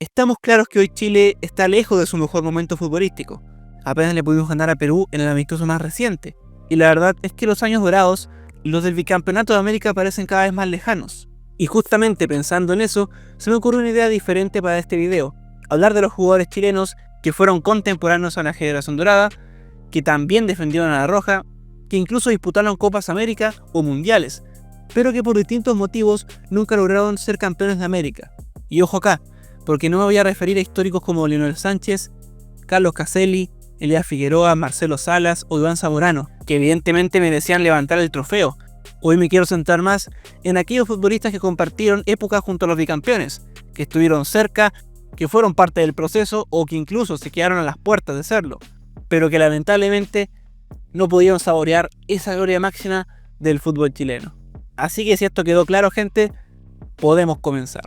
Estamos claros que hoy Chile está lejos de su mejor momento futbolístico. Apenas le pudimos ganar a Perú en el amistoso más reciente. Y la verdad es que los años dorados, los del bicampeonato de América, parecen cada vez más lejanos. Y justamente pensando en eso, se me ocurrió una idea diferente para este video. Hablar de los jugadores chilenos que fueron contemporáneos a la generación dorada, que también defendieron a la Roja, que incluso disputaron Copas América o Mundiales, pero que por distintos motivos nunca lograron ser campeones de América. Y ojo acá, porque no me voy a referir a históricos como Lionel Sánchez, Carlos Caselli, Elías Figueroa, Marcelo Salas o Iván Zamorano, que evidentemente merecían levantar el trofeo. Hoy me quiero centrar más en aquellos futbolistas que compartieron épocas junto a los bicampeones, que estuvieron cerca, que fueron parte del proceso o que incluso se quedaron a las puertas de serlo, pero que lamentablemente no pudieron saborear esa gloria máxima del fútbol chileno. Así que si esto quedó claro, gente, podemos comenzar.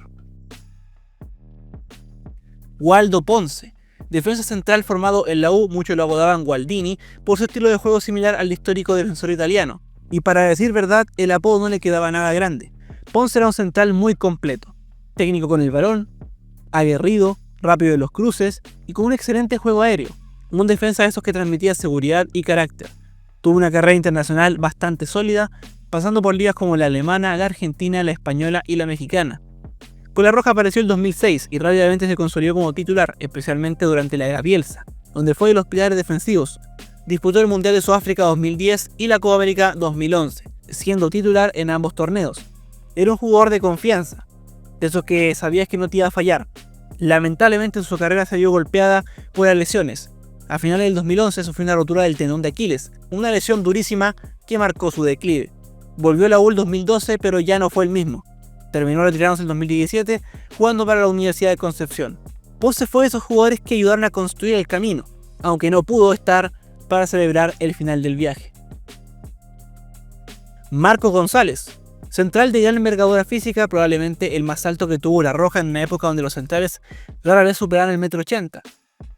Waldo Ponce, defensa central formado en la U, muchos lo apodaban Gualdini, por su estilo de juego similar al histórico defensor italiano. Y para decir verdad, el apodo no le quedaba nada grande. Ponce era un central muy completo, técnico con el balón, aguerrido, rápido en los cruces y con un excelente juego aéreo. Un defensa de esos que transmitía seguridad y carácter. Tuvo una carrera internacional bastante sólida, pasando por ligas como la alemana, la argentina, la española y la mexicana. Con la Roja apareció en 2006 y rápidamente se consolidó como titular, especialmente durante la era Bielsa, donde fue de los pilares defensivos. Disputó el Mundial de Sudáfrica 2010 y la Copa América 2011, siendo titular en ambos torneos. Era un jugador de confianza, de esos que sabías que no te iba a fallar. Lamentablemente su carrera se vio golpeada por las lesiones. A finales del 2011 sufrió una rotura del tendón de Aquiles, una lesión durísima que marcó su declive. Volvió a la U en 2012, pero ya no fue el mismo. Terminó retirándose en 2017, jugando para la Universidad de Concepción. Ponce fue de esos jugadores que ayudaron a construir el camino, aunque no pudo estar para celebrar el final del viaje. Marcos González, central de gran envergadura física, probablemente el más alto que tuvo la Roja en una época donde los centrales rara vez superaban el 1,80 m,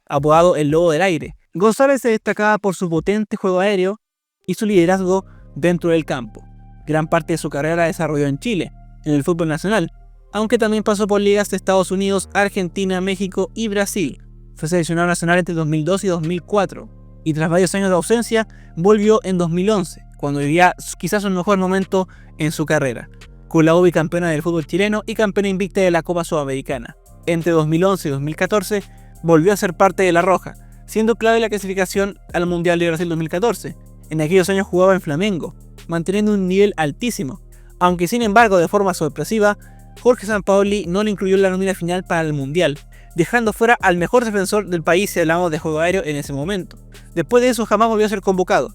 apodado el Lobo del Aire. González se destacaba por su potente juego aéreo y su liderazgo dentro del campo. Gran parte de su carrera la desarrolló en Chile, en el fútbol nacional, aunque también pasó por ligas de Estados Unidos, Argentina, México y Brasil. Fue seleccionado nacional entre 2002 y 2004, y tras varios años de ausencia, volvió en 2011, cuando vivía quizás su mejor momento en su carrera, con la U bicampeona del fútbol chileno y campeona invicta de la Copa Sudamericana. Entre 2011 y 2014, volvió a ser parte de la Roja, siendo clave la clasificación al Mundial de Brasil 2014. En aquellos años jugaba en Flamengo, manteniendo un nivel altísimo, aunque sin embargo de forma sorpresiva, Jorge Sampaoli no lo incluyó en la nómina final para el Mundial, dejando fuera al mejor defensor del país si hablamos de juego aéreo en ese momento. Después de eso jamás volvió a ser convocado,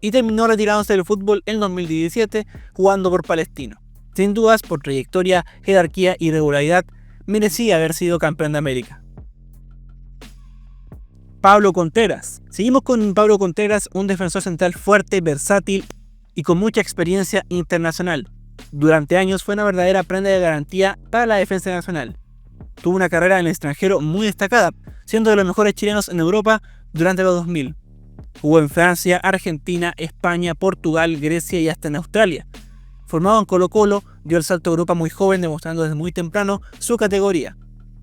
y terminó retirándose del fútbol en 2017 jugando por Palestino. Sin dudas, por trayectoria, jerarquía y regularidad, merecía haber sido campeón de América. Pablo Contreras. Seguimos con Pablo Contreras, un defensor central fuerte, versátil y con mucha experiencia internacional. Durante años fue una verdadera prenda de garantía para la defensa nacional. Tuvo una carrera en el extranjero muy destacada, siendo de los mejores chilenos en Europa durante los 2000. Jugó en Francia, Argentina, España, Portugal, Grecia y hasta en Australia. Formado en Colo-Colo, dio el salto a Europa muy joven, demostrando desde muy temprano su categoría.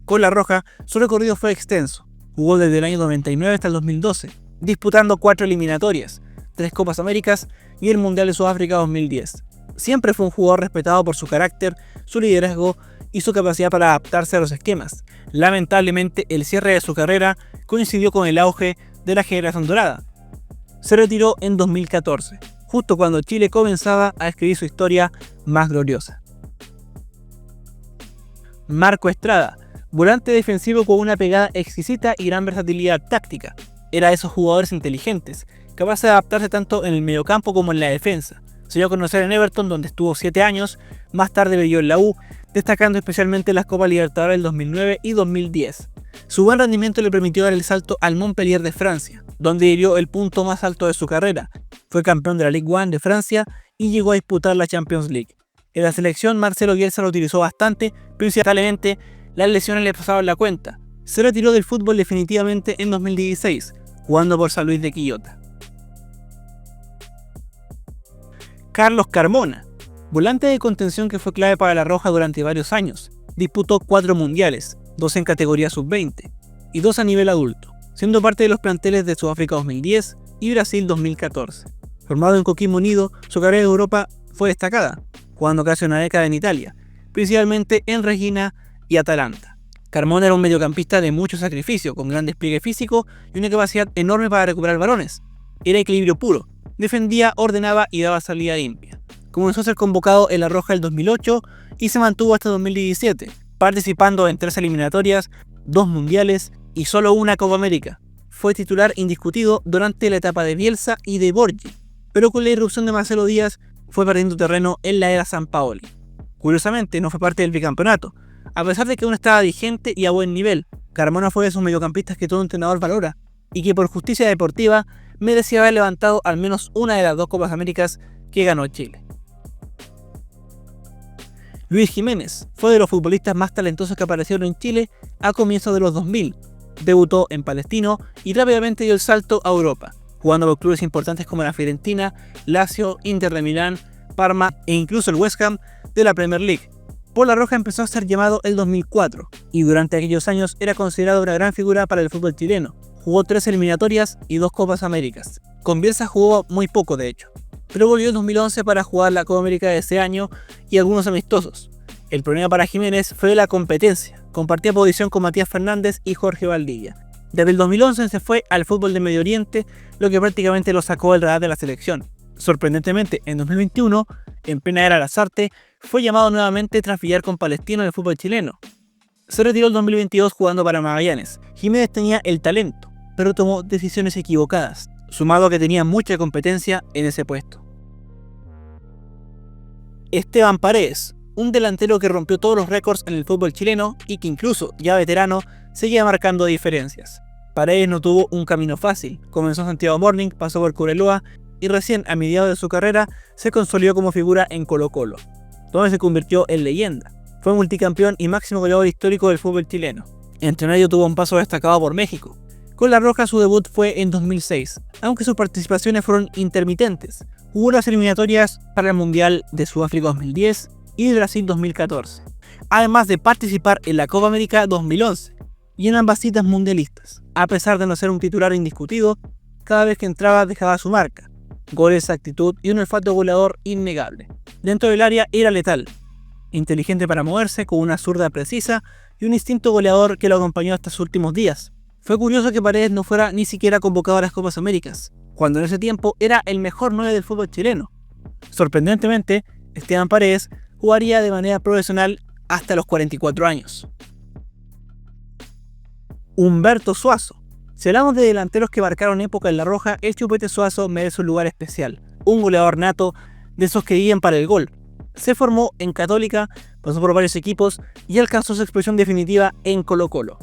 Con la Roja, su recorrido fue extenso. Jugó desde el año 99 hasta el 2012, disputando 4 eliminatorias, 3 Copas Américas y el Mundial de Sudáfrica 2010. Siempre fue un jugador respetado por su carácter, su liderazgo y su capacidad para adaptarse a los esquemas. Lamentablemente, el cierre de su carrera coincidió con el auge de la generación dorada. Se retiró en 2014, justo cuando Chile comenzaba a escribir su historia más gloriosa. Marco Estrada, volante defensivo con una pegada exquisita y gran versatilidad táctica. Era de esos jugadores inteligentes, capaz de adaptarse tanto en el mediocampo como en la defensa. Se dio a conocer en Everton, donde estuvo 7 años, más tarde vivió en la U, destacando especialmente las Copas Libertadores del 2009 y 2010. Su buen rendimiento le permitió dar el salto al Montpellier de Francia, donde vivió el punto más alto de su carrera. Fue campeón de la Ligue 1 de Francia y llegó a disputar la Champions League. En la selección Marcelo Bielsa lo utilizó bastante, principalmente las lesiones le pasaban la cuenta. Se retiró del fútbol definitivamente en 2016, jugando por San Luis de Quillota. Carlos Carmona, volante de contención que fue clave para la Roja durante varios años. Disputó 4 mundiales, 2 en categoría sub-20 y 2 a nivel adulto, siendo parte de los planteles de Sudáfrica 2010 y Brasil 2014. Formado en Coquimbo Unido, su carrera en Europa fue destacada, jugando casi una década en Italia, principalmente en Reggina y Atalanta. Carmona era un mediocampista de mucho sacrificio, con gran despliegue físico y una capacidad enorme para recuperar balones. Era equilibrio puro, defendía, ordenaba y daba salida limpia. Comenzó a ser convocado en La Roja el 2008 y se mantuvo hasta 2017, participando en 3 eliminatorias, 2 mundiales y solo una Copa América. Fue titular indiscutido durante la etapa de Bielsa y de Borgi, pero con la irrupción de Marcelo Díaz fue perdiendo terreno en la era Sampaoli. Curiosamente, no fue parte del bicampeonato, a pesar de que aún estaba vigente y a buen nivel. Carmona fue de esos mediocampistas que todo entrenador valora y que por justicia deportiva merecía haber levantado al menos una de las 2 Copas Américas que ganó Chile. Luis Jiménez fue de los futbolistas más talentosos que aparecieron en Chile a comienzos de los 2000. Debutó en Palestino y rápidamente dio el salto a Europa, jugando por clubes importantes como la Fiorentina, Lazio, Inter de Milán, Parma e incluso el West Ham de la Premier League. Por La Roja empezó a ser llamado el 2004 y durante aquellos años era considerado una gran figura para el fútbol chileno. Jugó 3 eliminatorias y 2 Copas Américas. Con Bielsa jugó muy poco de hecho, pero volvió en 2011 para jugar la Copa América de ese año y algunos amistosos. El problema para Jiménez fue la competencia. Compartía posición con Matías Fernández y Jorge Valdivia. Desde el 2011 se fue al fútbol de Medio Oriente, lo que prácticamente lo sacó del radar de la selección. Sorprendentemente, en 2021, en plena era Lasarte, fue llamado nuevamente tras brillar con Palestino en el fútbol chileno. Se retiró el 2022 jugando para Magallanes. Jiménez tenía el talento, pero tomó decisiones equivocadas, sumado a que tenía mucha competencia en ese puesto. Esteban Paredes, un delantero que rompió todos los récords en el fútbol chileno y que incluso, ya veterano, seguía marcando diferencias. Paredes no tuvo un camino fácil. Comenzó en Santiago Morning, pasó por Cobreloa y recién a mediados de su carrera se consolidó como figura en Colo-Colo, donde se convirtió en leyenda. Fue multicampeón y máximo goleador histórico del fútbol chileno. Entre medio tuvo un paso destacado por México. Con La Roja su debut fue en 2006, aunque sus participaciones fueron intermitentes. Jugó las eliminatorias para el Mundial de Sudáfrica 2010 y de Brasil 2014, además de participar en la Copa América 2011 y en ambas citas mundialistas. A pesar de no ser un titular indiscutido, cada vez que entraba dejaba su marca, goles, actitud y un olfato goleador innegable. Dentro del área era letal, inteligente para moverse, con una zurda precisa y un instinto goleador que lo acompañó hasta sus últimos días. Fue curioso que Paredes no fuera ni siquiera convocado a las Copas Américas, cuando en ese tiempo era el mejor 9 del fútbol chileno. Sorprendentemente, Esteban Paredes jugaría de manera profesional hasta los 44 años. Humberto Suazo. Si hablamos de delanteros que marcaron época en La Roja, el Chupete Suazo merece un lugar especial. Un goleador nato, de esos que viven para el gol. Se formó en Católica, pasó por varios equipos y alcanzó su expresión definitiva en Colo-Colo,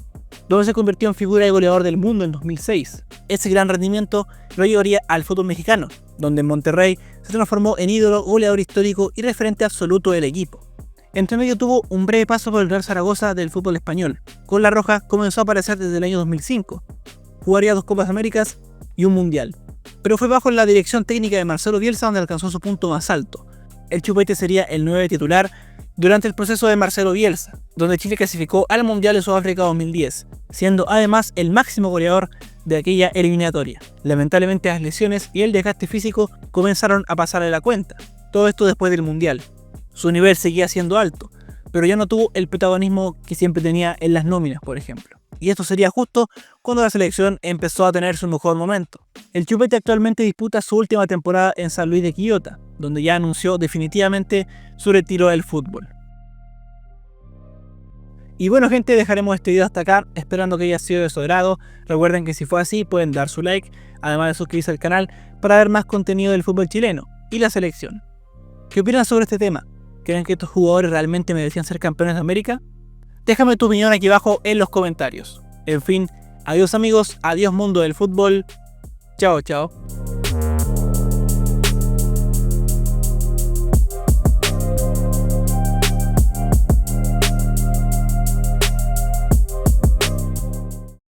donde se convirtió en figura de goleador del mundo en 2006. Ese gran rendimiento lo llevaría al fútbol mexicano, donde en Monterrey se transformó en ídolo, goleador histórico y referente absoluto del equipo. Entre medio tuvo un breve paso por el Real Zaragoza del fútbol español. Con La Roja comenzó a aparecer desde el año 2005. Jugaría 2 Copas Américas y un Mundial, pero fue bajo la dirección técnica de Marcelo Bielsa donde alcanzó su punto más alto. El Chupete sería el 9 titular durante el proceso de Marcelo Bielsa, donde Chile clasificó al Mundial de Sudáfrica 2010, siendo además el máximo goleador de aquella eliminatoria. Lamentablemente las lesiones y el desgaste físico comenzaron a pasarle la cuenta, todo esto después del Mundial. Su nivel seguía siendo alto, pero ya no tuvo el protagonismo que siempre tenía en las nóminas, por ejemplo. Y esto sería justo cuando la selección empezó a tener su mejor momento. El Chupete actualmente disputa su última temporada en San Luis de Quillota, donde ya anunció definitivamente su retiro del fútbol. Y bueno gente, dejaremos este video hasta acá, esperando que haya sido de su agrado. Recuerden que si fue así pueden dar su like, además de suscribirse al canal para ver más contenido del fútbol chileno y la selección. ¿Qué opinan sobre este tema? ¿Creen que estos jugadores realmente merecían ser campeones de América? Déjame tu opinión aquí abajo en los comentarios. En fin, adiós amigos, adiós mundo del fútbol. Chao, chao.